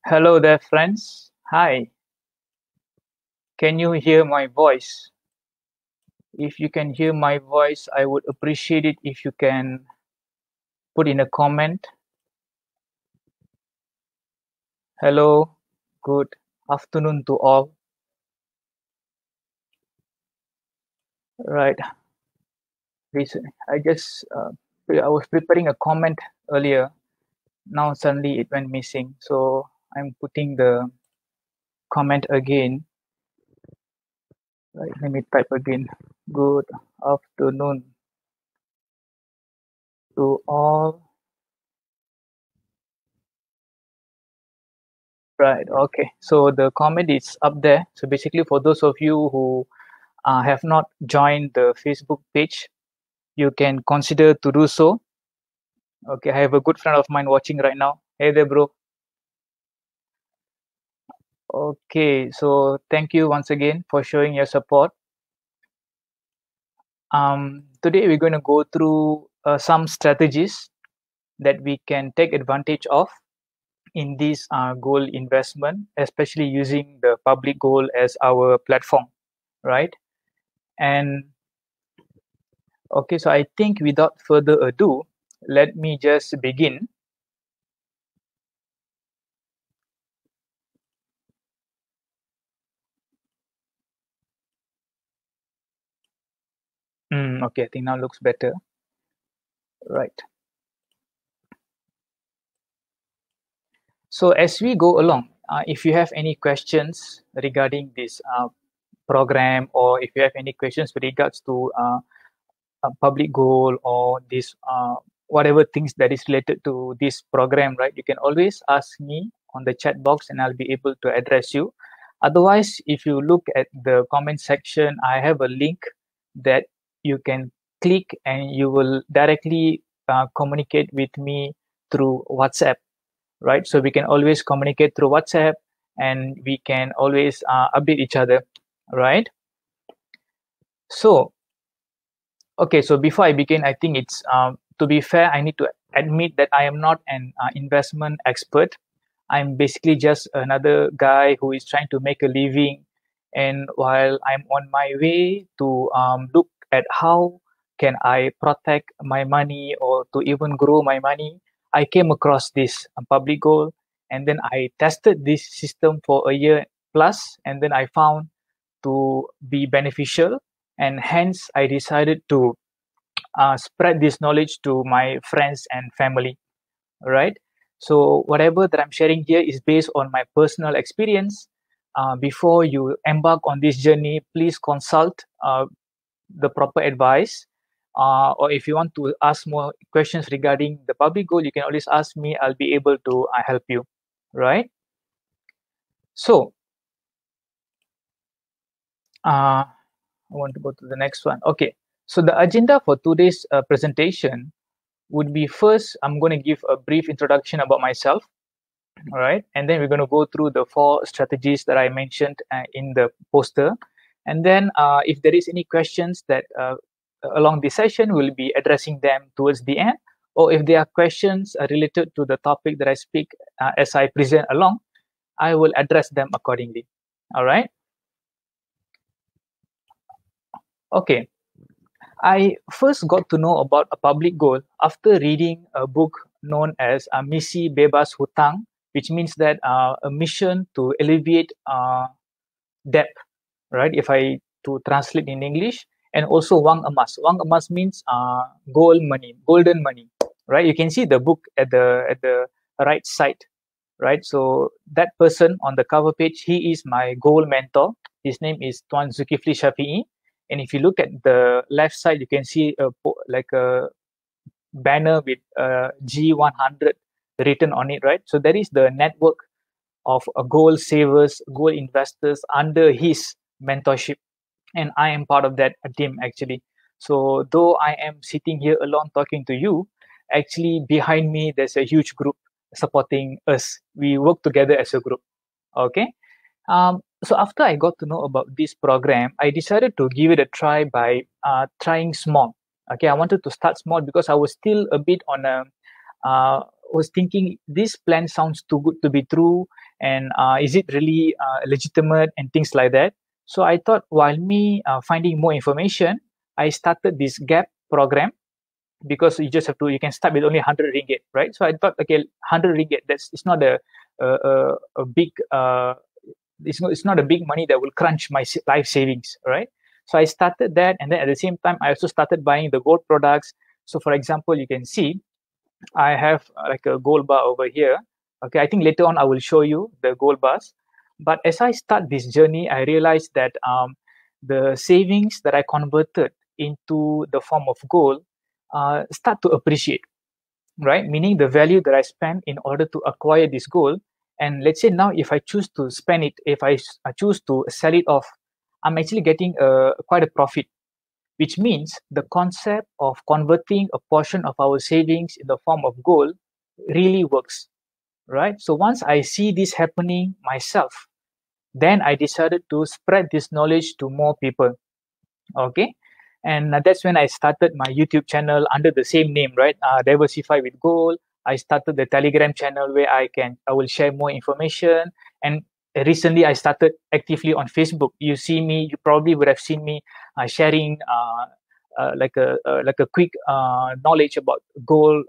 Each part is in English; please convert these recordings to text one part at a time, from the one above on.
Hello there, friends. Hi. Can you hear my voice? If you can hear my voice, I would appreciate it if you can put in a comment. Hello. Good afternoon to all. Right. I was preparing a comment earlier. Now suddenly it went missing. So I'm putting the comment again. Right. Let me type again. Good afternoon to all. Right. Okay. So the comment is up there. So basically, for those of you who have not joined the Facebook page, you can consider to do so. Okay. I have a good friend of mine watching right now. Hey there, bro. Okay. So thank you once again for showing your support. Today we're going to go through some strategies that we can take advantage of in this gold investment, especially using the public gold as our platform, right? And okay, so I think without further ado, let me just begin. Okay, I think now looks better. Right. So as we go along, if you have any questions regarding this program, or if you have any questions with regards to a public goal or this whatever things that is related to this program, right? You can always ask me on the chat box, and I'll be able to address you. Otherwise, if you look at the comment section, I have a link that you can click, and you will directly communicate with me through WhatsApp, right? So we can always communicate through WhatsApp, and we can always update each other, right? So, okay, so before I begin, I think it's to be fair, I need to admit that I am not an investment expert. I'm basically just another guy who is trying to make a living. And while I'm on my way to look at how can I protect my money or to even grow my money, I came across this public goal, and then I tested this system for a year plus, and then I found to be beneficial, and hence I decided to spread this knowledge to my friends and family, right? So whatever that I'm sharing here is based on my personal experience. Before you embark on this journey, please consult the proper advice. Or if you want to ask more questions regarding the public goal, you can always ask me. I'll be able to help you, right? So I want to go to the next one. Okay. So the agenda for today's presentation would be, first, I'm going to give a brief introduction about myself. All right. And then we're going to go through the 4 strategies that I mentioned in the poster. And then if there is any questions that along this session, we'll be addressing them towards the end. Or if there are questions related to the topic that I speak as I present along, I will address them accordingly. All right. Okay. I first got to know about a public goal after reading a book known as Misi Bebas Hutang, which means that a mission to alleviate debt, right? If I to translate in English, and also Wang Emas. Wang Emas means gold money, golden money, right? You can see the book at the right side, right? So that person on the cover page, he is my goal mentor. His name is Tuan Zulkifli Shafi'i. And if you look at the left side, you can see like a banner with G100 written on it, right? So that is the network of gold savers, gold investors under his mentorship. And I am part of that team, actually. So though I am sitting here alone talking to you, actually behind me, there's a huge group supporting us. We work together as a group. Okay. So after I got to know about this program, I decided to give it a try by trying small. Okay, I wanted to start small because I was still a bit on a was thinking this plan sounds too good to be true, and is it really legitimate and things like that. So I thought, while me finding more information, I started this gap program, because you can start with only 100 ringgit, right? So I thought, okay, 100 ringgit, it's not a big it's not a big money that will crunch my life savings, right? So I started that, and then at the same time I also started buying the gold products. So for example, you can see I have like a gold bar over here. Okay, I think later on I will show you the gold bars. But as I start this journey, I realized that the savings that I converted into the form of gold start to appreciate, right? Meaning the value that I spent in order to acquire this gold. And let's say now, if I choose to spend it, if I choose to sell it off, I'm actually getting quite a profit, which means the concept of converting a portion of our savings in the form of gold really works, right? So once I see this happening myself, then I decided to spread this knowledge to more people. Okay. And that's when I started my YouTube channel under the same name, right? Diversify with Gold. I started the Telegram channel where I will share more information. And recently I started actively on Facebook. You probably would have seen me sharing like a quick knowledge about gold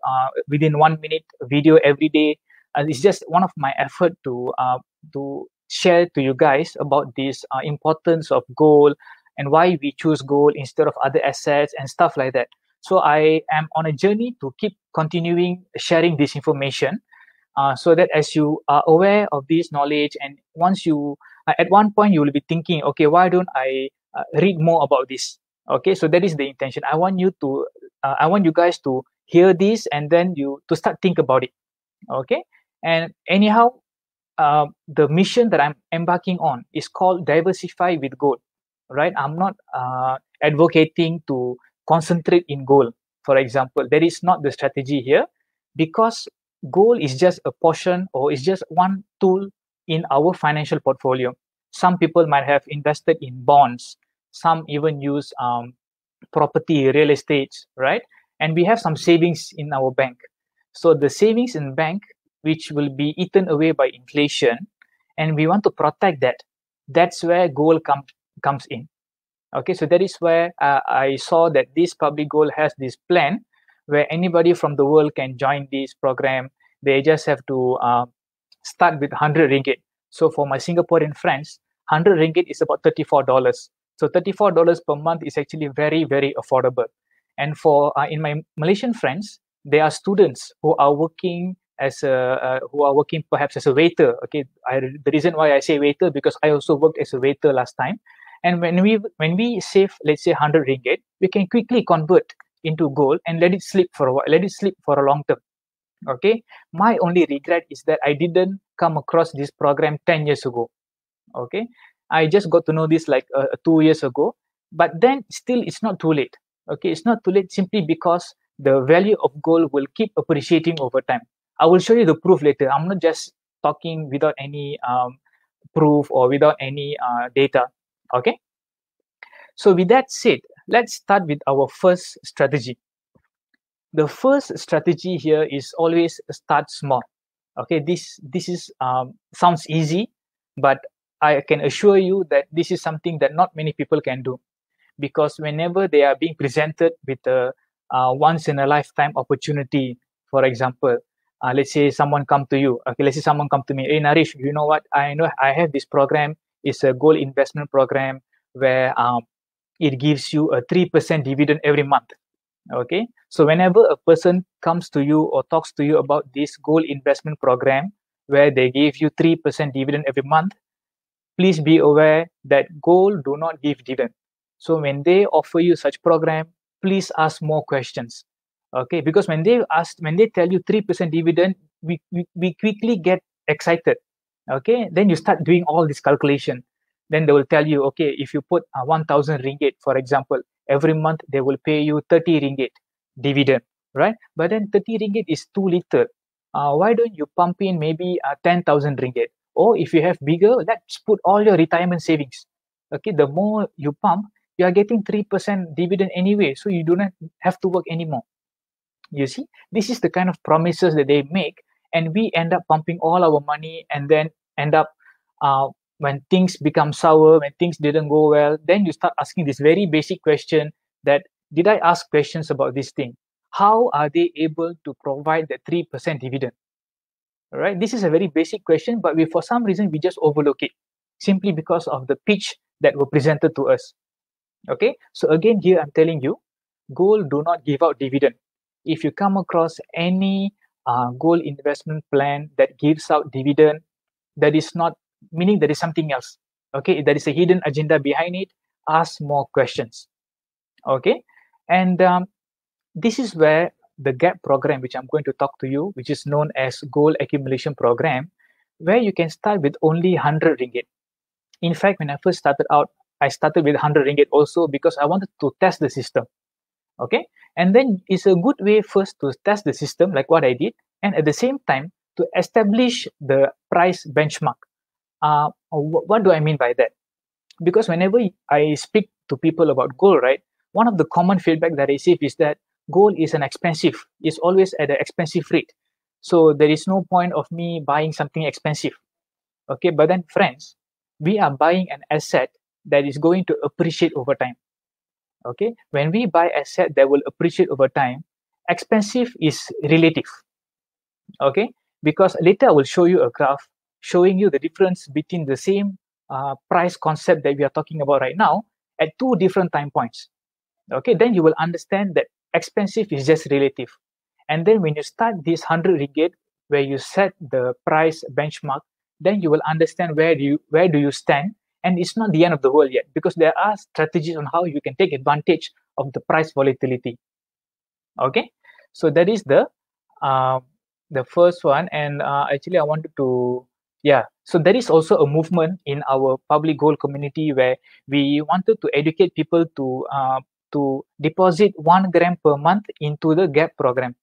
within 1 minute video every day. And it's just one of my effort to share to you guys about this importance of gold, and why we choose gold instead of other assets and stuff like that. So I am on a journey to keep continuing sharing this information, so that as you are aware of this knowledge, and once you, at one point you will be thinking, okay, why don't I read more about this? Okay, so that is the intention. I want you guys to hear this, and then you to start think about it. Okay, and anyhow, the mission that I'm embarking on is called Diversify with Gold, right? I'm not advocating to concentrate in gold, for example. That is not the strategy here, because gold is just a portion, or is just one tool in our financial portfolio. Some people might have invested in bonds, some even use property, real estate, right? And we have some savings in our bank. So the savings in bank, which will be eaten away by inflation, and we want to protect that. That's where gold comes in. Okay, so that is where I saw that this Public Gold has this plan where anybody from the world can join this program. They just have to start with 100 ringgit. So for my Singaporean friends, 100 ringgit is about $34. So $34 per month is actually very, very affordable. And for in my Malaysian friends, there are students who are working perhaps as a waiter. Okay, the reason why I say waiter, because I also worked as a waiter last time. And when we save, let's say 100 ringgit, we can quickly convert into gold and let it sleep for a while, let it sleep for a long term. Okay, my only regret is that I didn't come across this program 10 years ago. Okay, I just got to know this like 2 years ago, but then still it's not too late. Okay, it's not too late, simply because the value of gold will keep appreciating over time. I will show you the proof later. I'm not just talking without any proof or without any data. Okay, so with that said, let's start with our first strategy. The first strategy here is always start small. Okay, this is sounds easy, but I can assure you that this is something that not many people can do, because whenever they are being presented with a once in a lifetime opportunity, for example, let's say someone come to you. Okay, let's say someone come to me, hey Naresh, you know what? I know I have this program. It's a gold investment program where it gives you a 3% dividend every month. Okay, so whenever a person comes to you or talks to you about this gold investment program where they give you 3% dividend every month, please be aware that gold do not give dividend. So when they offer you such program, please ask more questions. Okay, because when they tell you 3% dividend, we quickly get excited. Okay, then you start doing all this calculation. Then they will tell you, okay, if you put 1,000 ringgit, for example, every month they will pay you 30 ringgit dividend, right? But then 30 ringgit is too little. Why don't you pump in maybe 10,000 ringgit? Or if you have bigger, let's put all your retirement savings. Okay, the more you pump, you are getting 3% dividend anyway, so you do not have to work anymore. You see, this is the kind of promises that they make, and we end up pumping all our money, and then end up when things become sour, when things didn't go well, then you start asking this very basic question that, did I ask questions about this thing? How are they able to provide the 3% dividend? All right, this is a very basic question, but for some reason we just overlook it simply because of the pitch that were presented to us. Okay, so again here I'm telling you, gold do not give out dividend. If you come across any gold investment plan that gives out dividend, that is not meaning there is something else. Okay, if there is a hidden agenda behind it, ask more questions. Okay, and this is where the GAP program, which I'm going to talk to you, which is known as Gold Accumulation Program, where you can start with only 100 ringgit. In fact, when I first started out, I started with 100 ringgit also because I wanted to test the system. Okay, and then it's a good way first to test the system, like what I did, and at the same time to establish the price benchmark. What do I mean by that? Because whenever I speak to people about gold, right, one of the common feedback that I receive is that gold is an expensive, it's always at an expensive rate. So there is no point of me buying something expensive. Okay, but then friends, we are buying an asset that is going to appreciate over time. Okay, when we buy asset that will appreciate over time, expensive is relative. Okay, because later I will show you a graph showing you the difference between the same price concept that we are talking about right now at two different time points. Okay, then you will understand that expensive is just relative. And then when you start this 100 ringgit, where you set the price benchmark, then you will understand where do you stand. And it's not the end of the world yet, because there are strategies on how you can take advantage of the price volatility. Okay, so that is the first one. And actually I wanted to, so there is also a movement in our public gold community where we wanted to educate people to deposit 1 gram per month into the GAP program.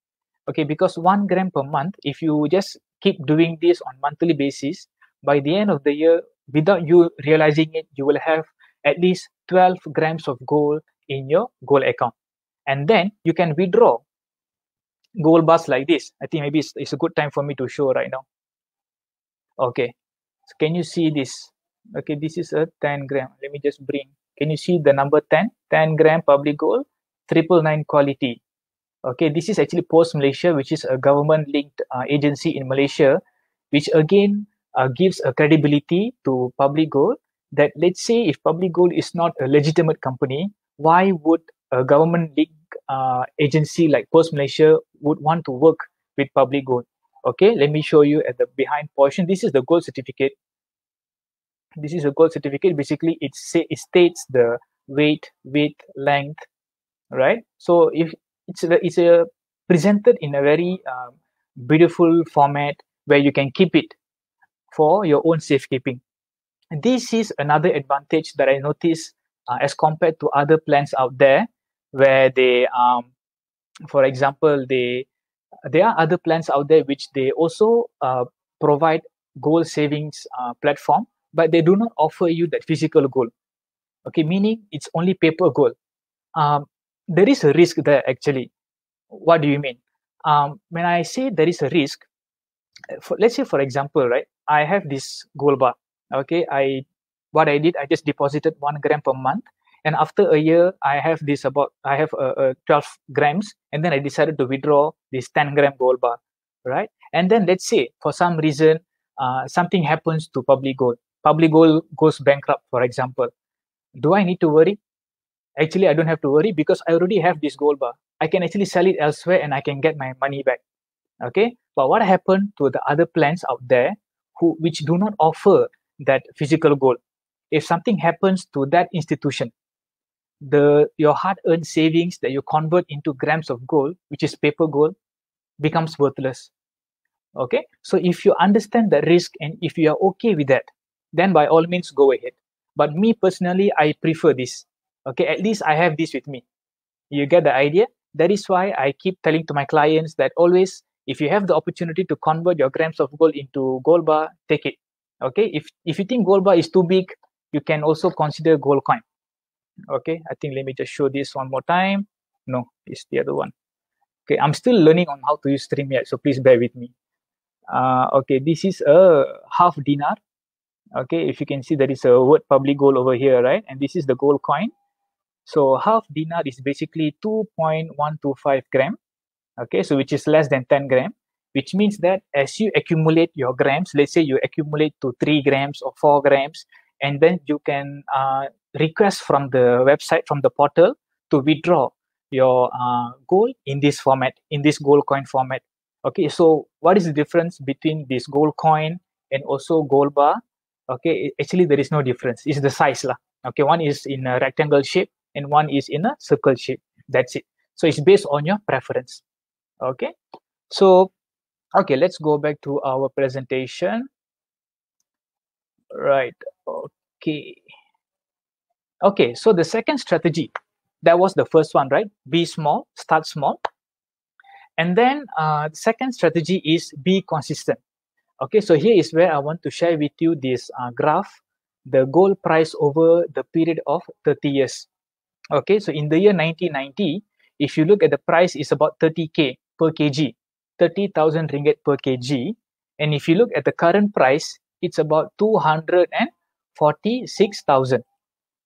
Okay, because 1 gram per month, if you just keep doing this on monthly basis, by the end of the year, without you realizing it, you will have at least 12 grams of gold in your gold account. And then you can withdraw gold bars like this. I think maybe it's a good time for me to show right now. Okay, so can you see this? Okay, this is a 10 gram. Let me just bring. Can you see the number 10? 10 gram public gold, 999 quality. Okay, this is actually Post Malaysia, which is a government-linked agency in Malaysia, which again gives a credibility to public gold. That let's say if public gold is not a legitimate company, why would a government-linked agency like Post Malaysia would want to work with public gold? Okay, let me show you at the behind portion. This is the gold certificate. This is a gold certificate. Basically, it states the weight, width, length, right? So if it's a presented in a very beautiful format where you can keep it for your own safekeeping. And this is another advantage that I noticed as compared to other plans out there, where they, for example, there are other plans out there which they also provide gold savings platform, but they do not offer you that physical gold. Okay, meaning it's only paper gold. There is a risk there actually. What do you mean? When I say there is a risk, let's say for example, right, I have this gold bar. Okay, what I did, I just deposited 1 gram per month, and after a year, I have 12 grams, and then I decided to withdraw this 10 gram gold bar, right? And then let's say for some reason something happens to public gold. Public gold goes bankrupt, for example. Do I need to worry? Actually, I don't have to worry because I already have this gold bar. I can actually sell it elsewhere and I can get my money back. Okay, but what happened to the other plans out there which do not offer that physical gold? If something happens to that institution, your hard-earned savings that you convert into grams of gold, which is paper gold, becomes worthless. Okay, so if you understand the risk and if you are okay with that, then by all means go ahead. But me personally, I prefer this. Okay, at least I have this with me. You get the idea? That is why I keep telling to my clients that always, if you have the opportunity to convert your grams of gold into gold bar, take it. Okay, if you think gold bar is too big, you can also consider gold coin. Okay, I think let me just show this one more time. No, it's the other one. Okay, I'm still learning on how to use StreamYard, so please bear with me. Okay, this is a half dinar. Okay, if you can see, there is a word public gold over here, right? And this is the gold coin. So half dinar is basically 2.125 gram. Okay, so which is less than 10 gram, which means that as you accumulate your grams, let's say you accumulate to 3 grams or 4 grams, and then you can request from the website, from the portal, to withdraw your gold in this format, in this gold coin format. Okay, so what is the difference between this gold coin and also gold bar? Okay, actually there is no difference. It's the size lah. Okay, one is in a rectangle shape and one is in a circle shape. That's it. So it's based on your preference. Okay, so okay, let's go back to our presentation. Right. Okay, so the second strategy, that was the first one, right? Be small, start small. And then the second strategy is be consistent. Okay, so here is where I want to share with you this graph, the gold price over the period of 30 years. Okay, so in the year 1990, if you look at the price, is about 30K per kg, 30,000 ringgit per kg. And if you look at the current price, it's about 246,000.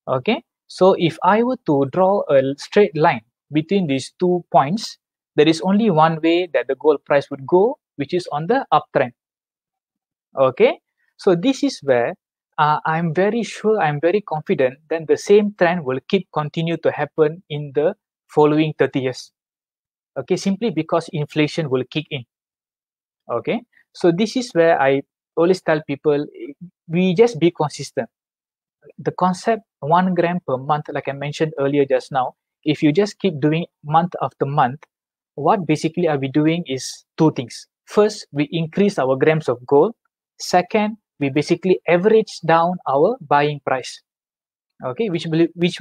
Okay, so if I were to draw a straight line between these 2 points, there is only one way that the gold price would go, which is on the uptrend. Okay, so this is where I'm very sure, I'm very confident that the same trend will continue to happen in the following 30 years. Okay, simply because inflation will kick in. Okay, so this is where I always tell people, we just be consistent. The concept 1 gram per month, like I mentioned earlier just now, if you just keep doing month after month, what basically are we doing is two things. First, we increase our grams of gold. Second, we basically average down our buying price. Okay, which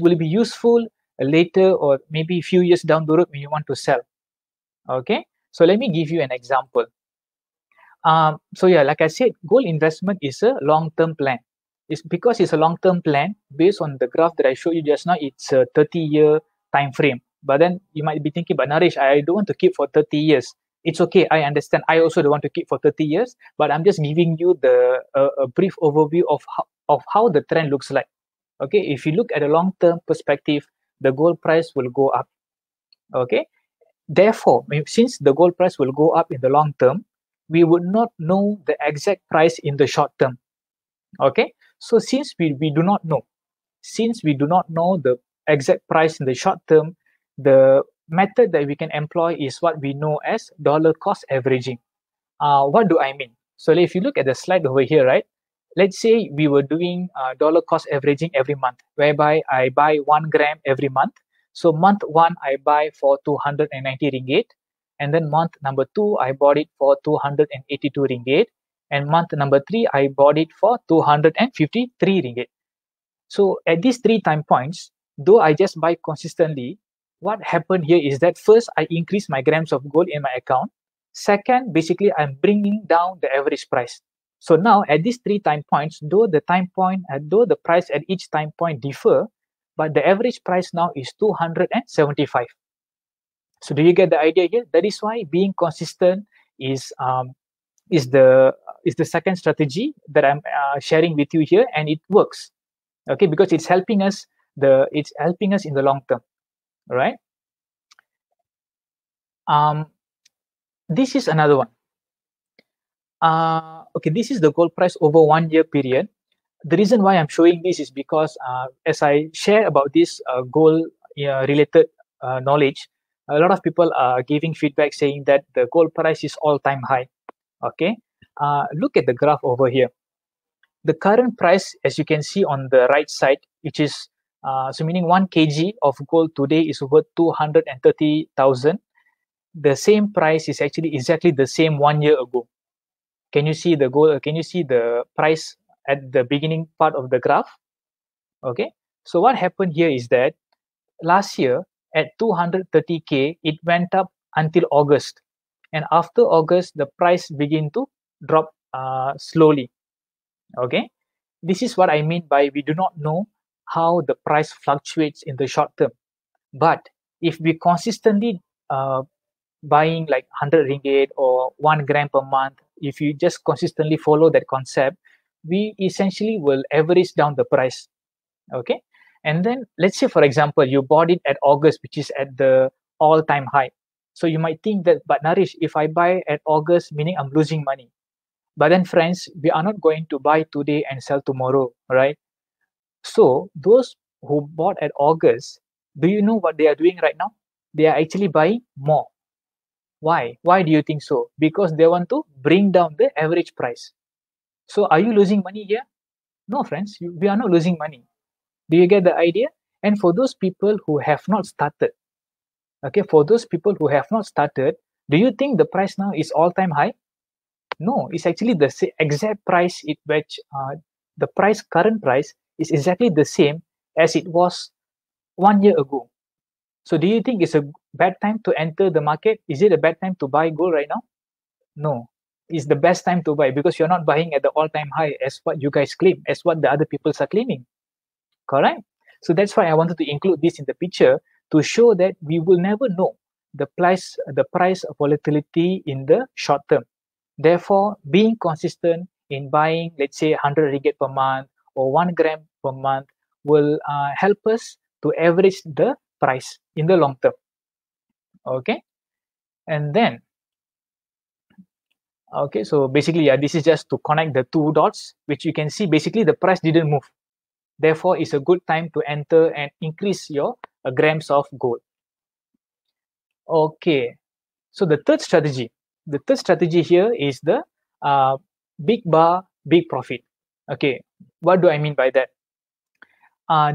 will be useful later or maybe a few years down the road when you want to sell. Okay, so let me give you an example. So yeah, like I said, gold investment is a long-term plan. It's because it's a long-term plan based on the graph that I showed you just now. It's a 30-year time frame. But then you might be thinking, but Naresh, I don't want to keep for 30 years. It's okay, I understand. I also don't want to keep for 30 years, but I'm just giving you a brief overview of how the trend looks like. Okay, if you look at a long-term perspective, the gold price will go up. Okay, therefore, since the gold price will go up in the long term, we would not know the exact price in the short term. Okay, so since we do not know the exact price in the short term, the method that we can employ is what we know as dollar cost averaging. What do I mean? So if you look at the slide over here, right? Let's say we were doing dollar cost averaging every month, whereby I buy 1 gram every month. So month 1, I buy for 290 ringgit. And then month number 2, I bought it for 282 ringgit. And month number 3, I bought it for 253 ringgit. So at these 3 time points, though I just buy consistently, what happened here is that first, I increase my grams of gold in my account. Second, basically, I'm bringing down the average price. So now at these 3 time points, though the price at each time point differ, but the average price now is 275. So do you get the idea here? That is why being consistent is the second strategy that I'm sharing with you here, and it works. Okay, because it's helping us in the long term. All right. This is another one. Okay, this is the gold price over 1 year period. The reason why I'm showing this is because as I share about this gold related knowledge, a lot of people are giving feedback saying that the gold price is all-time high. Okay, look at the graph over here. The current price, as you can see on the right side, which is so meaning 1 kg of gold today is worth 230,000. The same price is actually exactly the same 1 year ago. Can you see the gold? Can you see the price at the beginning part of the graph? Okay. So what happened here is that last year at 230K, it went up until August. And after August, the price began to drop slowly. Okay. This is what I mean by we do not know how the price fluctuates in the short term. But if we consistently buying like 100 ringgit or 1 gram per month, if you just consistently follow that concept, we essentially will average down the price. Okay. And then let's say, for example, you bought it at August, which is at the all-time high. So you might think that, but Naresh, if I buy at August, meaning I'm losing money. But then, friends, we are not going to buy today and sell tomorrow, right? So those who bought at August, do you know what they are doing right now? They are actually buying more. Why? Why do you think so? Because they want to bring down the average price. So are you losing money here? No, friends, we are not losing money. Do you get the idea? And for those people who have not started, okay, for those people who have not started, do you think the price now is all-time high? No, it's actually the exact price at which the current price is exactly the same as it was 1 year ago. So do you think it's a bad time to enter the market? Is it a bad time to buy gold right now? No, it's the best time to buy because you're not buying at the all-time high as what you guys claim, as what the other people are claiming. Correct? So that's why I wanted to include this in the picture to show that we will never know the price volatility in the short term. Therefore, being consistent in buying, let's say 100 ringgit per month or 1 gram per month will help us to average the price in the long term. Okay. And then, okay, so basically, yeah, this is just to connect the two dots, which you can see basically the price didn't move. Therefore, it's a good time to enter and increase your grams of gold. Okay, so the third strategy here is the big bar, big profit. Okay, what do I mean by that?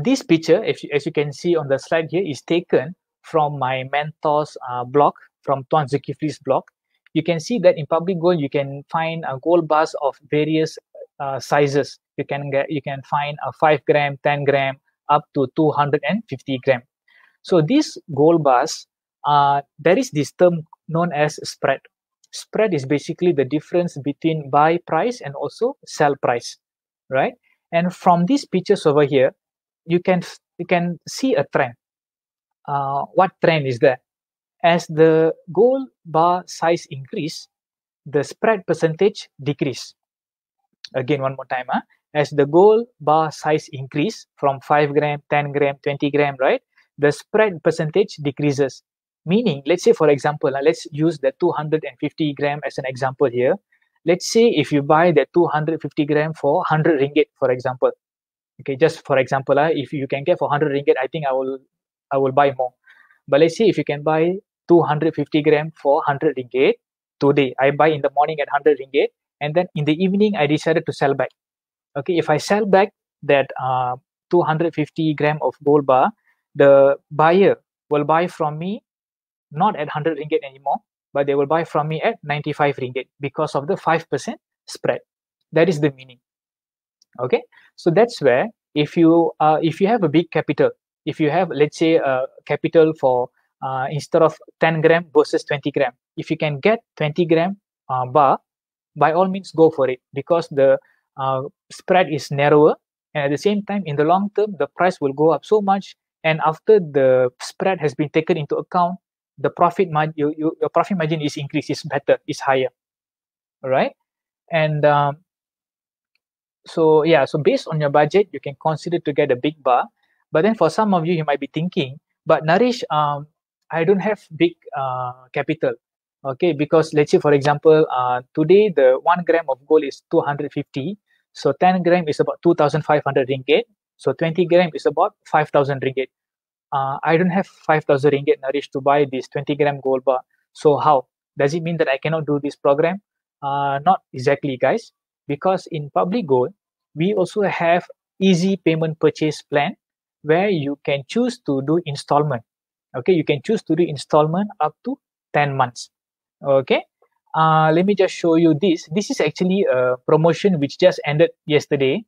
This picture, as you can see on the slide here, is taken from my mentor's blog, from Tuan Zulkifli's blog. You can see that in public gold, you can find gold bars of various sizes. You can find a 5 gram, 10 gram, up to 250 gram. So these gold bars, there is this term known as spread. Spread is basically the difference between buy price and also sell price, right? And from these pictures over here, you can see a trend. What trend is that? As the gold bar size increase, the spread percentage decrease. Again, one more time. As the gold bar size increase from 5 gram, 10 gram, 20 gram, right? The spread percentage decreases. Meaning, let's say, for example, let's use the 250 gram as an example here. Let's say if you buy the 250 gram for 100 ringgit, for example. Okay, just for example, if you can get for 100 ringgit, I think I will buy more. But let's say if you can buy 250 gram for 100 ringgit today, I buy in the morning at 100 ringgit, and then in the evening I decided to sell back. Okay, if I sell back that 250 gram of gold bar, the buyer will buy from me not at 100 ringgit anymore, but they will buy from me at 95 ringgit because of the 5% spread. That is the meaning. Okay, so that's where if you have a big capital, if you have, let's say, a capital for instead of 10 gram versus 20 gram, if you can get 20 gram bar, by all means go for it, because the spread is narrower, and at the same time, in the long term, the price will go up so much, and after the spread has been taken into account, the profit margin, your profit margin is increased, is better, is higher. All right. And so yeah, so based on your budget, you can consider to get a big bar. But then for some of you, you might be thinking, but Naresh, I don't have big capital. Okay, because let's say, for example, today the 1 gram of gold is 250. So 10 gram is about 2,500 ringgit. So 20 gram is about 5,000 ringgit. I don't have 5,000 ringgit, Naresh, to buy this 20 gram gold bar. So how? Does it mean that I cannot do this program? Not exactly, guys. Because in public gold, we also have easy payment purchase plan where you can choose to do installment. Okay, you can choose to do installment up to 10 months. Okay, let me just show you this. This is actually a promotion which just ended yesterday.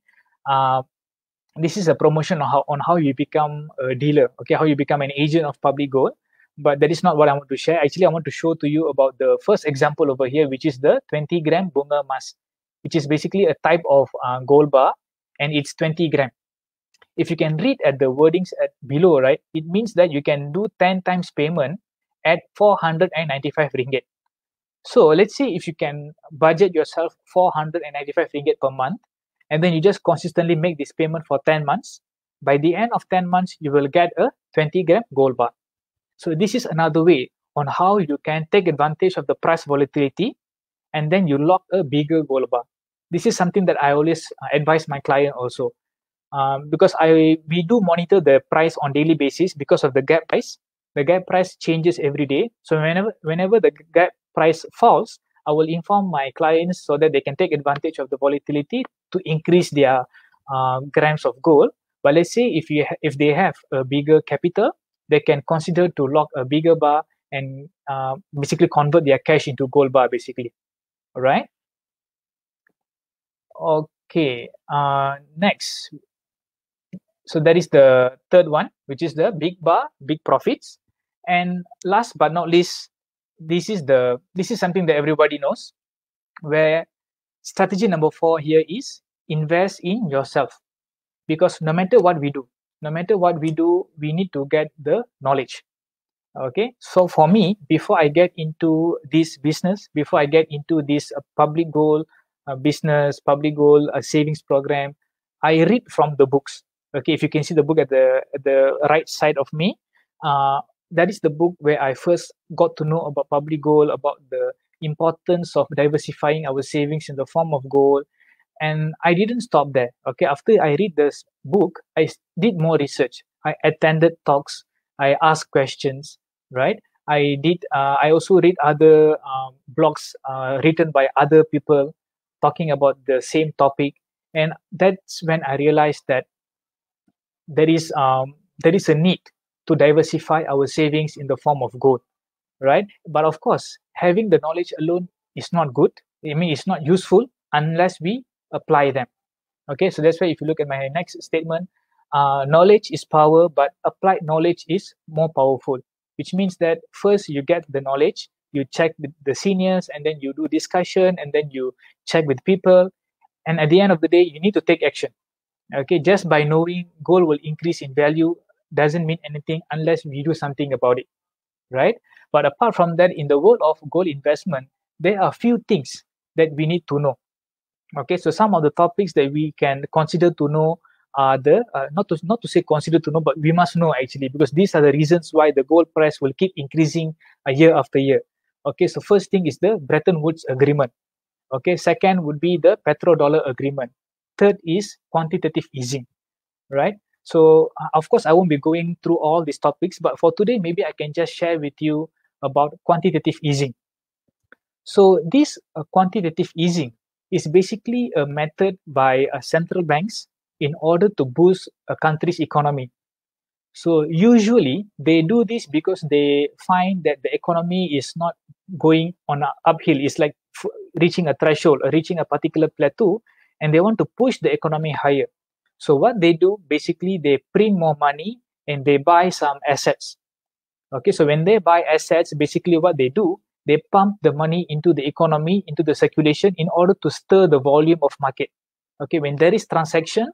This is a promotion on how you become a dealer, okay, how you become an agent of public gold. But that is not what I want to share. Actually, I want to show to you about the first example over here, which is the 20 gram bunga emas, which is basically a type of gold bar, and it's 20 gram. If you can read at the wordings at below, right, it means that you can do 10 times payment at 495 ringgit. So let's say if you can budget yourself 495 ringgit per month, and then you just consistently make this payment for 10 months, by the end of 10 months, you will get a 20-gram gold bar. So this is another way on how you can take advantage of the price volatility, and then you lock a bigger gold bar. This is something that I always advise my client also, because we do monitor the price on daily basis because of the gap price. The gap price changes every day. So whenever the gap price falls, I will inform my clients so that they can take advantage of the volatility to increase their grams of gold. But let's say if they have a bigger capital, they can consider to lock a bigger bar and basically convert their cash into gold bar, basically. All right. Okay. Next. So that is the third one, which is the big bar, big profits. And last but not least, this is something that everybody knows, where strategy number 4 here is invest in yourself. Because no matter what we do, we need to get the knowledge. Okay, so for me, before I get into this business, before I get into this public goal business, public goal savings program, I read from the books. Okay, if you can see the book at the right side of me, that is the book where I first got to know about public goal, about the importance of diversifying our savings in the form of gold. And I didn't stop there. Okay, after I read this book, I did more research. I attended talks. I asked questions. Right. I also read other blogs written by other people talking about the same topic, and that's when I realized that there is a need to diversify our savings in the form of gold, right? But of course, having the knowledge alone is not good. I mean, it's not useful unless we apply them. Okay, so that's why if you look at my next statement, knowledge is power, but applied knowledge is more powerful, which means that first you get the knowledge, you check with the seniors, and then you do discussion, and then you check with people. And at the end of the day, you need to take action. Okay, just by knowing gold will increase in value doesn't mean anything unless we do something about it, right? But apart from that, in the world of gold investment, there are few things that we need to know. Okay, so some of the topics that we can consider to know are the not to say consider to know, but we must know actually, because these are the reasons why the gold price will keep increasing year after year. Okay, so first thing is the Bretton Woods Agreement. Okay, second would be the petrodollar agreement. Third is quantitative easing, right? So of course, I won't be going through all these topics, but for today, maybe I can just share with you about quantitative easing. So this quantitative easing is basically a method by central banks in order to boost a country's economy. So usually they do this because they find that the economy is not going on an uphill. It's like reaching a threshold or reaching a particular plateau, and they want to push the economy higher. So what they do, basically, they print more money and they buy some assets. Okay, so when they buy assets, basically what they do, they pump the money into the economy, into the circulation in order to stir the volume of market. Okay, when there is transaction,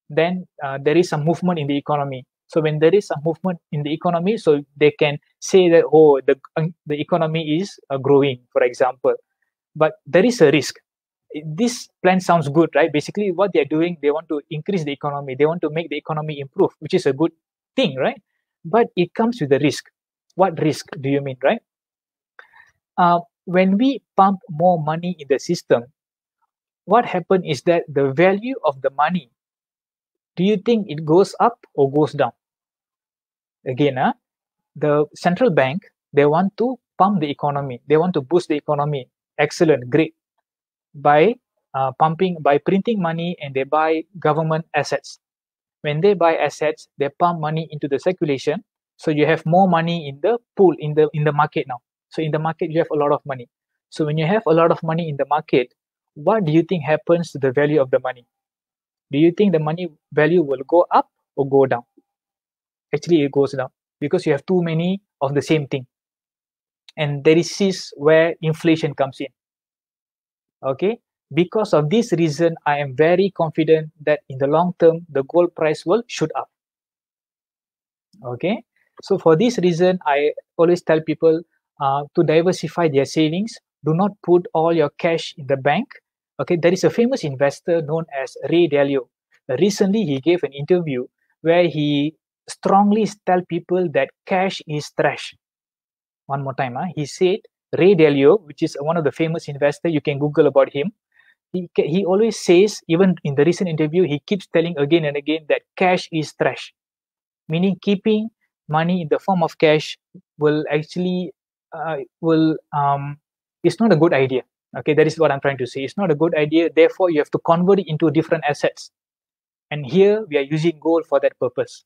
then there is some movement in the economy. So when there is some movement in the economy, so they can say that, oh, the economy is growing, for example. But there is a risk. This plan sounds good, right? Basically, what they're doing, they want to increase the economy. They want to make the economy improve, which is a good thing, right? But it comes with a risk. What risk do you mean, right? When we pump more money in the system, what happens is that the value of the money, do you think it goes up or goes down? Again, the central bank, they want to pump the economy. They want to boost the economy. Excellent, great. By printing money, and they buy government assets. When they buy assets, they pump money into the circulation. So you have more money in the pool, in the market now. So in the market, you have a lot of money. So when you have a lot of money in the market, what do you think happens to the value of the money? Do you think the money value will go up or go down? Actually, it goes down because you have too many of the same thing. And there is where inflation comes in. Okay, because of this reason, I am very confident that in the long term, the gold price will shoot up. Okay, So for this reason, I always tell people to diversify their savings. Do not put all your cash in the bank. Okay, there is a famous investor known as Ray Dalio. Recently, he gave an interview where he strongly tell people that cash is trash. One more time, he said Ray Dalio, which is one of the famous investor. You can Google about him. He always says, even in the recent interview, he keeps telling again and again that cash is trash, meaning keeping money in the form of cash will actually will it's not a good idea. Okay, that is what I'm trying to say. It's not a good idea. Therefore, you have to convert it into different assets. And here we are using gold for that purpose,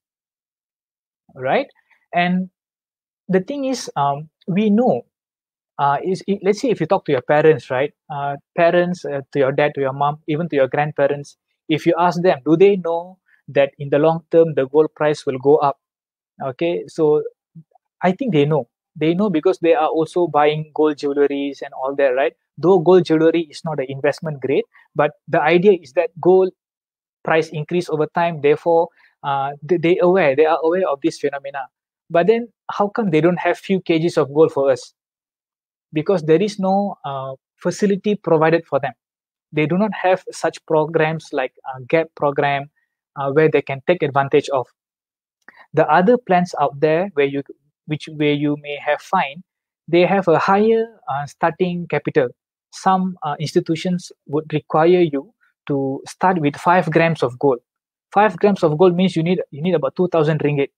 right? And the thing is, we know let's say if you talk to your parents, right? Parents, to your dad, to your mom, even to your grandparents, if you ask them, do they know that in the long term the gold price will go up? Okay, so I think they know. They know because they are also buying gold jewelries and all that, right? Though gold jewelry is not an investment grade, but the idea is that gold price increase over time. Therefore, they are aware of this phenomena. But then, how come they don't have few kgs of gold for us? Because there is no facility provided for them. They do not have such programs like GAP program where they can take advantage of. The other plans out there where you may have find, they have a higher starting capital. Some institutions would require you to start with 5 grams of gold. 5 grams of gold means you need about 2,000 ringgit.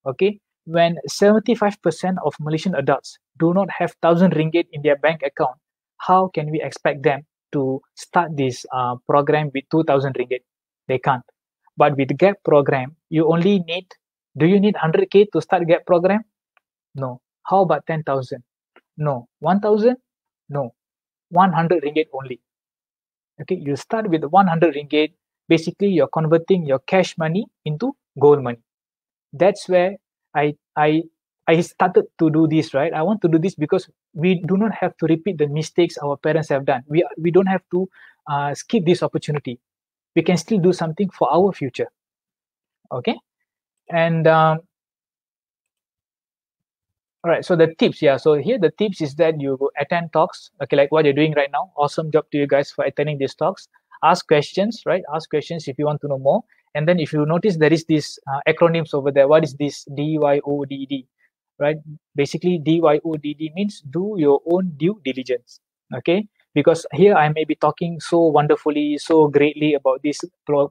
Okay, when 75% of Malaysian adults do not have 1,000 ringgit in their bank account, how can we expect them to start this program with 2,000 ringgit? They can't. But with GAP program, you only need, do you need 100K to start GAP program? No. How about 10,000? No. 1,000? No. 100 ringgit only. Okay, you start with 100 ringgit. Basically, you're converting your cash money into gold money. That's where I started to do this, right? I want to do this because we do not have to repeat the mistakes our parents have done. We don't have to skip this opportunity. We can still do something for our future. Okay, and all right. So the tips, yeah. So here the tips is that you attend talks. Okay, like what you're doing right now. Awesome job to you guys for attending these talks. Ask questions, right? Ask questions if you want to know more. And then if you notice there is this acronyms over there. What is this DYODD? Right? Basically, DYODD means do your own due diligence. Okay, because here I may be talking so wonderfully, so greatly about these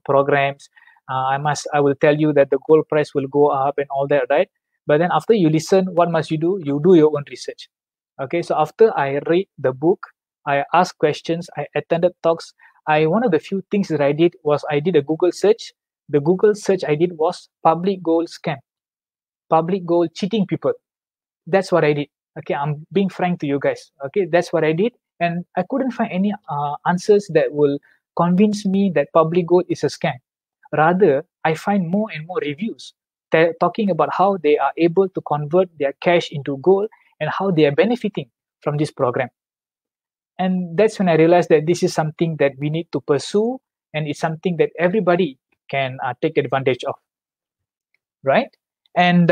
programs. I will tell you that the gold price will go up and all that, right? But then after you listen, what must you do? You do your own research. Okay, so after I read the book, I asked questions, I attended talks. One of the few things that I did was I did a Google search. The Google search I did was public gold scam, public gold cheating people. That's what I did. Okay, I'm being frank to you guys. Okay, that's what I did. And I couldn't find any answers that will convince me that public gold is a scam. Rather, I find more and more reviews talking about how they are able to convert their cash into gold and how they are benefiting from this program. And that's when I realized that this is something that we need to pursue, and it's something that everybody can take advantage of, right? And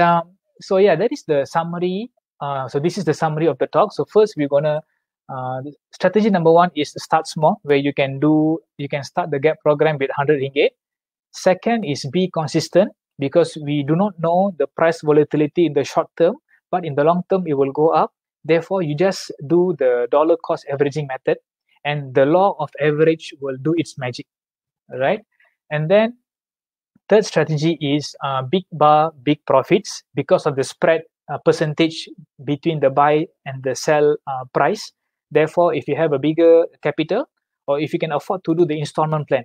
so yeah, that is the summary. So this is the summary of the talk. So first we're gonna strategy number 1 is start small, where you can start the GAP program with 100 ringgit. Second is be consistent, because we do not know the price volatility in the short term, but in the long term it will go up. Therefore, you just do the dollar cost averaging method, and the law of average will do its magic, right? And then third strategy is big bar, big profits, because of the spread percentage between the buy and the sell price. Therefore, if you have a bigger capital, or if you can afford to do the installment plan,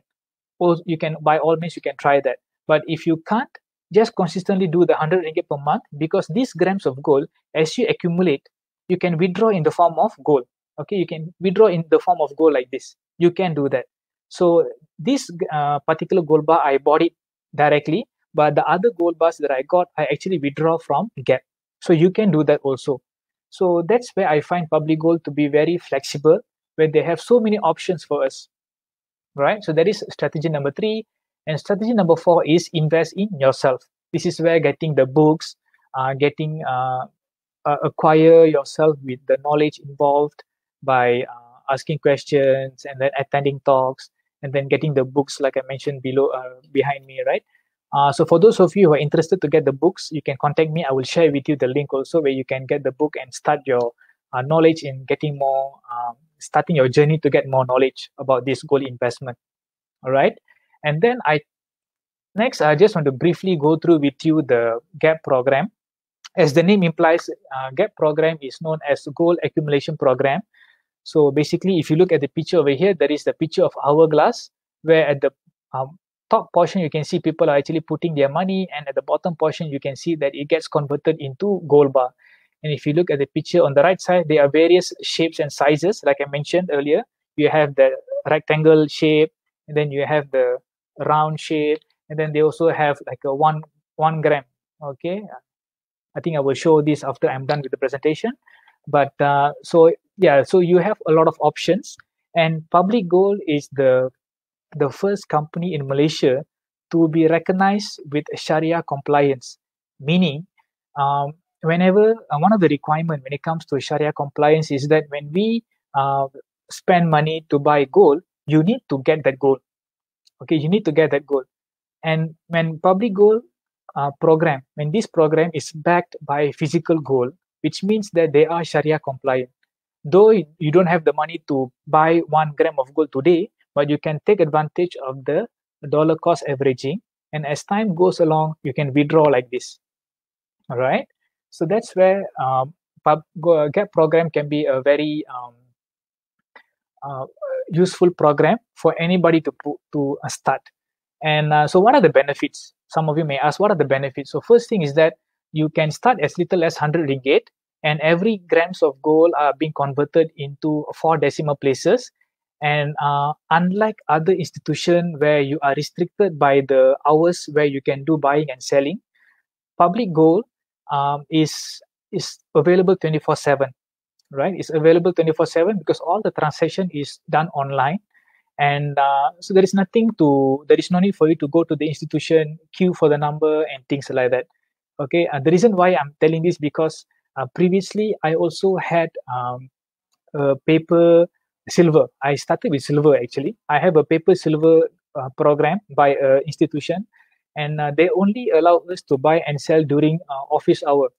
or you can, by all means, you can try that. But if you can't, just consistently do the 100 ringgit per month, because these grams of gold, as you accumulate, you can withdraw in the form of gold. Okay, you can withdraw in the form of gold like this. You can do that. So this particular gold bar, I bought it directly, but the other gold bars that I got, I actually withdraw from GAP. So you can do that also. So that's where I find public gold to be very flexible, where they have so many options for us, right? So that is strategy number 3. And strategy number 4 is invest in yourself. This is where getting the books, getting acquire yourself with the knowledge involved by asking questions and then attending talks and then getting the books like I mentioned below behind me, right? So for those of you who are interested to get the books, you can contact me. I will share with you the link also where you can get the book and start your knowledge in getting more, starting your journey to get more knowledge about this gold investment. All right. And then next, I just want to briefly go through with you the GAP program. As the name implies, GAP program is known as Gold Accumulation Program. So basically, if you look at the picture over here, there is the picture of hourglass, where at the top portion, you can see people are actually putting their money, and at the bottom portion, you can see that it gets converted into gold bar. And if you look at the picture on the right side, there are various shapes and sizes, like I mentioned earlier. You have the rectangle shape, and then you have the round shape, and then they also have like a one gram. Okay, I think I will show this after I'm done with the presentation. But so you have a lot of options, and Public Gold is the first company in Malaysia to be recognized with Sharia compliance, meaning whenever one of the requirements when it comes to Sharia compliance is that when we spend money to buy gold, you need to get that gold. Okay, you need to get that gold. And when Public Gold program, when this program is backed by physical gold, which means that they are Sharia compliant. Though you don't have the money to buy 1 gram of gold today, but you can take advantage of the dollar cost averaging. And as time goes along, you can withdraw like this. All right. So that's where GAP program can be a very useful program for anybody to start. And so what are the benefits? Some of you may ask, what are the benefits? So first thing is that you can start as little as 100 ringgit, and every grams of gold are being converted into 4 decimal places. And unlike other institutions where you are restricted by the hours where you can do buying and selling, Public Gold is available 24/7, right? It's available 24/7 because all the transaction is done online. And so there is no need for you to go to the institution, queue for the number and things like that. Okay, the reason why I'm telling this because previously I also had paper silver. I started with silver actually. I have a paper silver program by an institution, and they only allow us to buy and sell during office hour,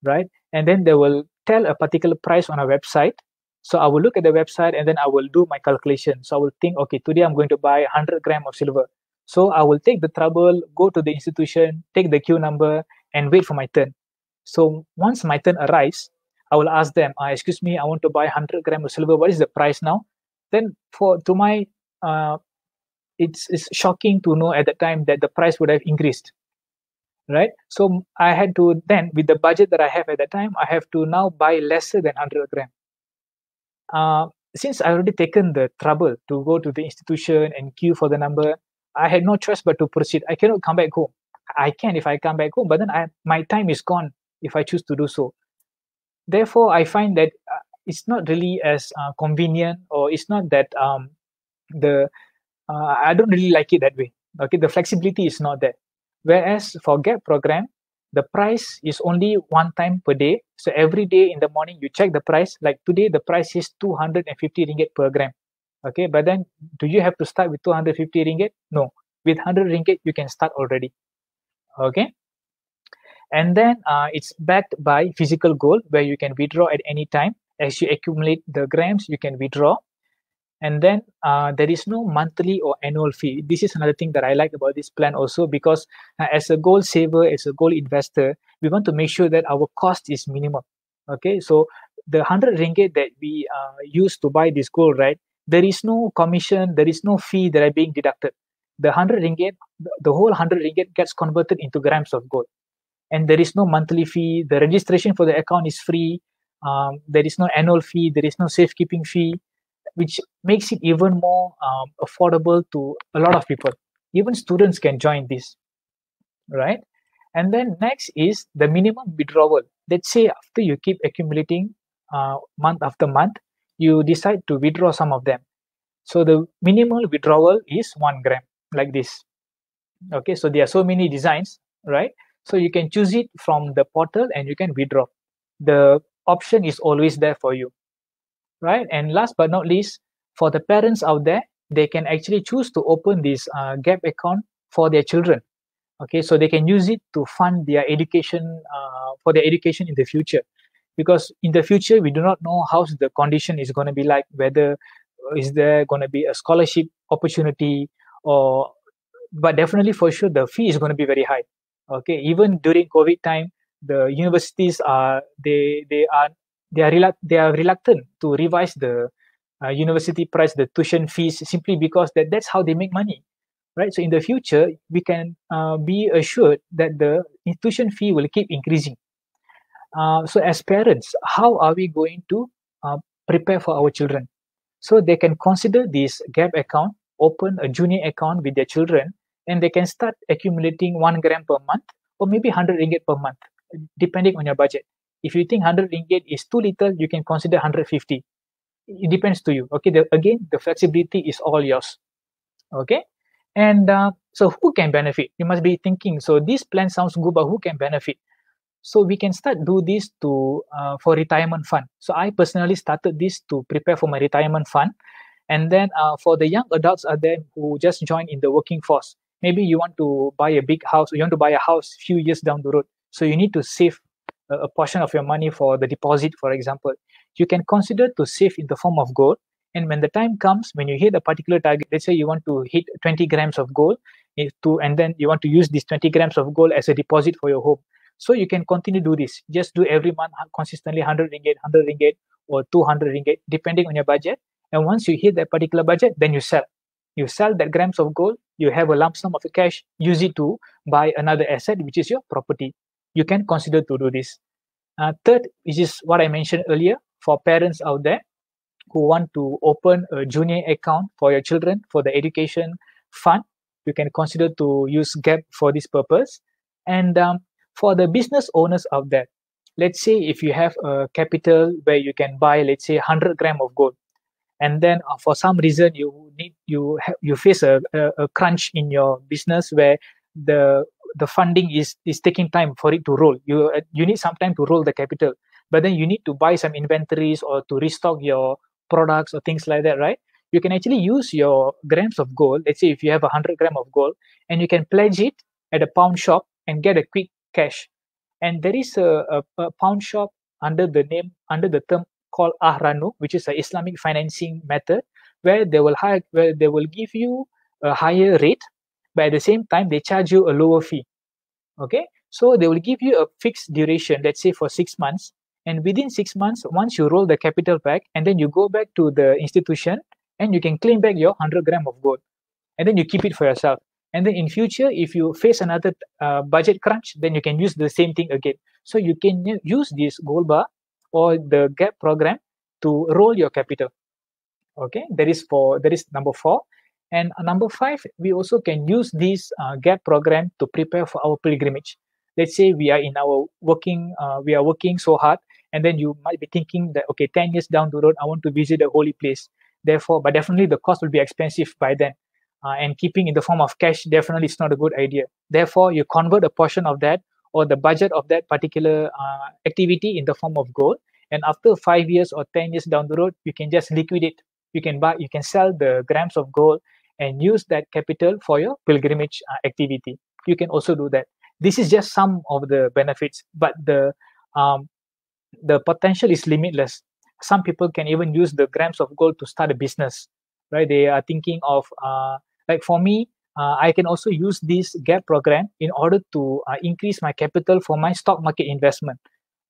right? And then they will tell a particular price on a website. So I will look at the website and then I will do my calculation. So I will think, okay, today I'm going to buy 100 grams of silver. So I will take the trouble, go to the institution, take the queue number, and wait for my turn. So once my turn arrives, I will ask them, excuse me, I want to buy 100 grams of silver. What is the price now? Then it's shocking to know at the time that the price would have increased, right? So I had to then, with the budget that I have at that time, I have to now buy lesser than 100 grams. Since I already taken the trouble to go to the institution and queue for the number, I had no choice but to proceed. I cannot come back home. I can if I come back home, but then my time is gone if I choose to do so. Therefore, I find that it's not really as convenient, or it's not that I don't really like it that way. Okay, the flexibility is not there. Whereas for GAP program, the price is only one time per day. So every day in the morning, you check the price. Like today, the price is 250 ringgit per gram. Okay, but then do you have to start with 250 ringgit? No. With 100 ringgit, you can start already. Okay. And then it's backed by physical gold where you can withdraw at any time. As you accumulate the grams, you can withdraw. And then there is no monthly or annual fee. This is another thing that I like about this plan also, because as a gold saver, as a gold investor, we want to make sure that our cost is minimal. Okay, so the 100 ringgit that we use to buy this gold, right? There is no commission, there is no fee that are being deducted. The 100 ringgit, the whole 100 ringgit gets converted into grams of gold. And there is no monthly fee. The registration for the account is free. There is no annual fee. There is no safekeeping fee, which makes it even more affordable to a lot of people. Even students can join this, right? And then next is the minimum withdrawal. Let's say after you keep accumulating month after month, you decide to withdraw some of them. So the minimal withdrawal is 1 gram, like this. Okay, so there are so many designs, right? So you can choose it from the portal and you can withdraw. The option is always there for you, right? And last but not least, for the parents out there, they can actually choose to open this gap account for their children. Okay, so they can use it to fund their education, for their education in the future, because in the future we do not know how the condition is going to be like, whether is there going to be a scholarship opportunity, or but definitely for sure the fee is going to be very high. Okay, even during COVID time, the universities are they are reluctant to revise the university price, the tuition fees, simply because that's how they make money, right? So in the future, we can be assured that the tuition fee will keep increasing. So as parents, how are we going to prepare for our children? So they can consider this gap account, open a junior account with their children, and they can start accumulating 1 gram per month, or maybe 100 ringgit per month, depending on your budget. If you think 100 ringgit is too little, you can consider 150. It depends to you. Okay, again, the flexibility is all yours. Okay, and so who can benefit? You must be thinking, so this plan sounds good, but who can benefit? So we can start do this to for retirement fund. So I personally started this to prepare for my retirement fund. And then for the young adults are there who just joined in the working force, maybe you want to buy a big house, or you want to buy a house few years down the road, so you need to save a portion of your money for the deposit, for example. You can consider to save in the form of gold, and when the time comes, when you hit a particular target, let's say you want to hit 20 grams of gold, and then you want to use these 20 grams of gold as a deposit for your home. So you can continue to do this. Just do every month consistently 100 ringgit, 100 ringgit, or 200 ringgit, depending on your budget. And once you hit that particular budget, then you sell. You sell that grams of gold, you have a lump sum of cash, use it to buy another asset, which is your property. You can consider to do this. Third, which is what I mentioned earlier, for parents out there who want to open a junior account for your children for the education fund, you can consider to use GAP for this purpose. And for the business owners out there, let's say if you have a capital where you can buy, let's say 100 gram of gold, and then for some reason you face a crunch in your business where the funding is taking time for it to roll. You need some time to roll the capital, but then you need to buy some inventories or to restock your products or things like that, right? You can actually use your grams of gold. Let's say if you have 100 gram of gold, and you can pledge it at a pawn shop and get a quick cash. And there is a pawn shop under the term called Ahranu, which is an Islamic financing method, where they will give you a higher rate, but at the same time they charge you a lower fee. Okay, so they will give you a fixed duration, let's say for 6 months, and within 6 months, once you roll the capital back, and then you go back to the institution, and you can claim back your 100 gram of gold, and then you keep it for yourself. And then in future, if you face another budget crunch, then you can use the same thing again. So you can use this gold bar or the GAP program to roll your capital. Okay, that is number 4. And number 5, we also can use this GAP program to prepare for our pilgrimage. Let's say we are working so hard, and then you might be thinking that, okay, 10 years down the road, I want to visit a holy place. Therefore, but definitely the cost will be expensive by then. And keeping in the form of cash definitely is not a good idea. Therefore, you convert a portion of that or the budget of that particular activity in the form of gold. And after 5 years or 10 years down the road, you can just liquidate. You can sell the grams of gold and use that capital for your pilgrimage activity. You can also do that. This is just some of the benefits, but the potential is limitless. Some people can even use the grams of gold to start a business, right? They are thinking of like for me, I can also use this GAP program in order to increase my capital for my stock market investment,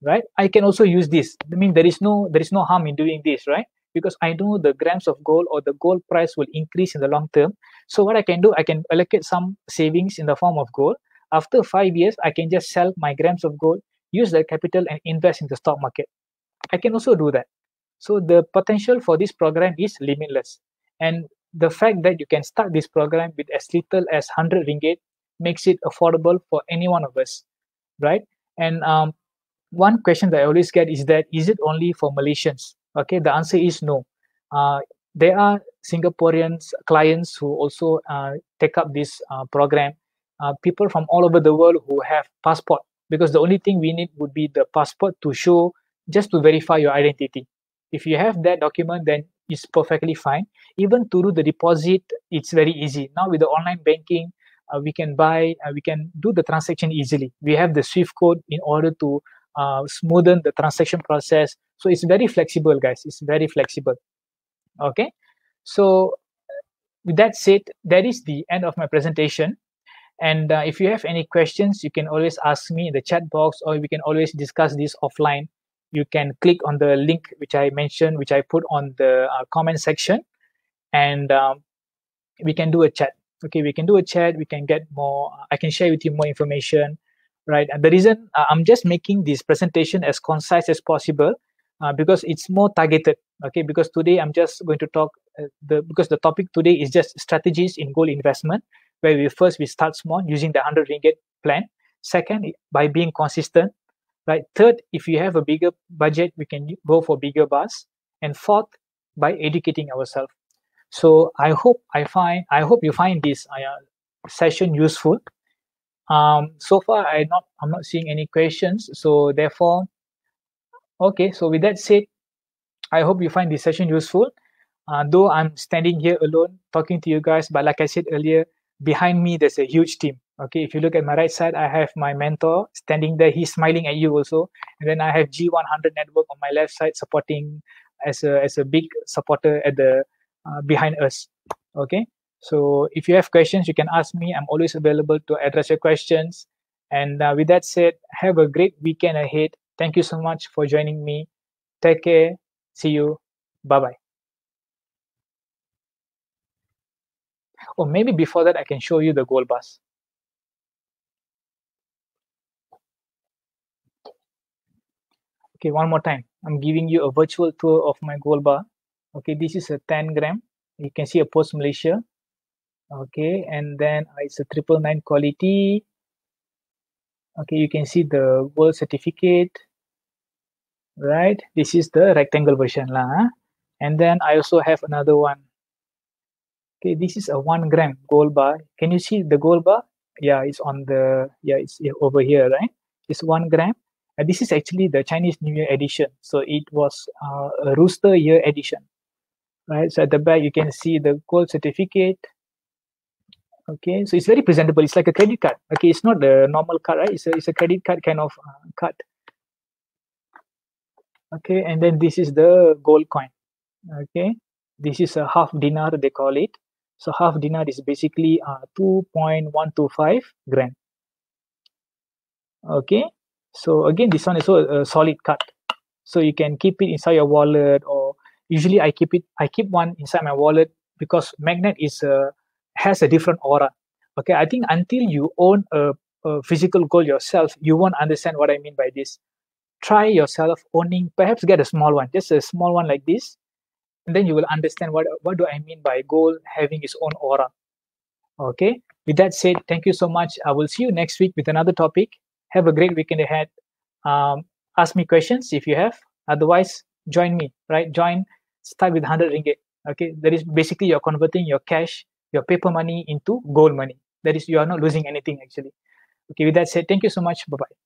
right? I can also use this. I mean, there is no harm in doing this, right? Because I know the grams of gold or the gold price will increase in the long term. So what I can do, I can allocate some savings in the form of gold. After 5 years, I can just sell my grams of gold, use that capital and invest in the stock market. I can also do that. So the potential for this program is limitless. And the fact that you can start this program with as little as 100 ringgit makes it affordable for any one of us, right? And one question that I always get is it only for Malaysians? Okay, the answer is no. There are Singaporeans clients who also take up this program. people from all over the world who have passport, because the only thing we need would be the passport to show, just to verify your identity. If you have that document, then it's perfectly fine. Even to do the deposit, it's very easy. Now with the online banking, we can we can do the transaction easily. We have the SWIFT code in order to smoothen the transaction process. So it's very flexible, guys. It's very flexible. Okay. So with that said, that is the end of my presentation. And if you have any questions, you can always ask me in the chat box, or we can always discuss this offline. You can click on the link which I mentioned, which I put on the comment section, and we can do a chat. Okay, we can do a chat. We can get more. I can share with you more information, right? And the reason I'm just making this presentation as concise as possible, because it's more targeted. Okay, because today I'm just going to talk because the topic today is just strategies in gold investment, where we start small using the 100 ringgit plan. Second, by being consistent, right? Third, if you have a bigger budget, we can go for bigger bars. And fourth, by educating ourselves. So I hope you find this session useful. So far I'm not seeing any questions. So therefore, okay. So with that said, I hope you find this session useful. Though I'm standing here alone talking to you guys, but like I said earlier, behind me there's a huge team. Okay, if you look at my right side, I have my mentor standing there. He's smiling at you also. And then I have G100 Network on my left side, supporting as a big supporter at the behind us. Okay, so if you have questions, you can ask me. I'm always available to address your questions. And with that said, have a great weekend ahead. Thank you so much for joining me. Take care. See you. Bye-bye. Or maybe before that, I can show you the gold bars. Okay, one more time. I'm giving you a virtual tour of my gold bar. Okay, this is a 10 gram. You can see a Post Malaysia. Okay, and then it's a 999 quality. Okay, you can see the gold certificate. Right, this is the rectangle version lah. And then I also have another one. Okay, this is a 1 gram gold bar. Can you see the gold bar? Yeah, it's on the it's over here, right? It's 1 gram. And this is actually the Chinese New Year edition. So it was a Rooster Year edition, right? So at the back you can see the gold certificate. Okay, so it's very presentable. It's like a credit card. Okay, it's not the normal card, right? It's a credit card kind of card. Okay, and then this is the gold coin. Okay, this is a half dinar, they call it. So half dinar is basically 2.125 gram. Okay, so again, this one is also a solid card. So you can keep it inside your wallet, or usually I keep one inside my wallet, because magnet has a different aura. Okay, I think until you own a physical gold yourself, you won't understand what I mean by this. Try yourself owning, perhaps get a small one, just a small one like this, and then you will understand what do I mean by gold having its own aura. Okay, with that said, thank you so much. I will see you next week with another topic. Have a great weekend ahead. Ask me questions if you have. Otherwise, join me, right? Start with 100 ringgit. Okay, that is basically you're converting your cash, your paper money into gold money. That is, you are not losing anything actually. Okay, with that said, thank you so much. Bye-bye.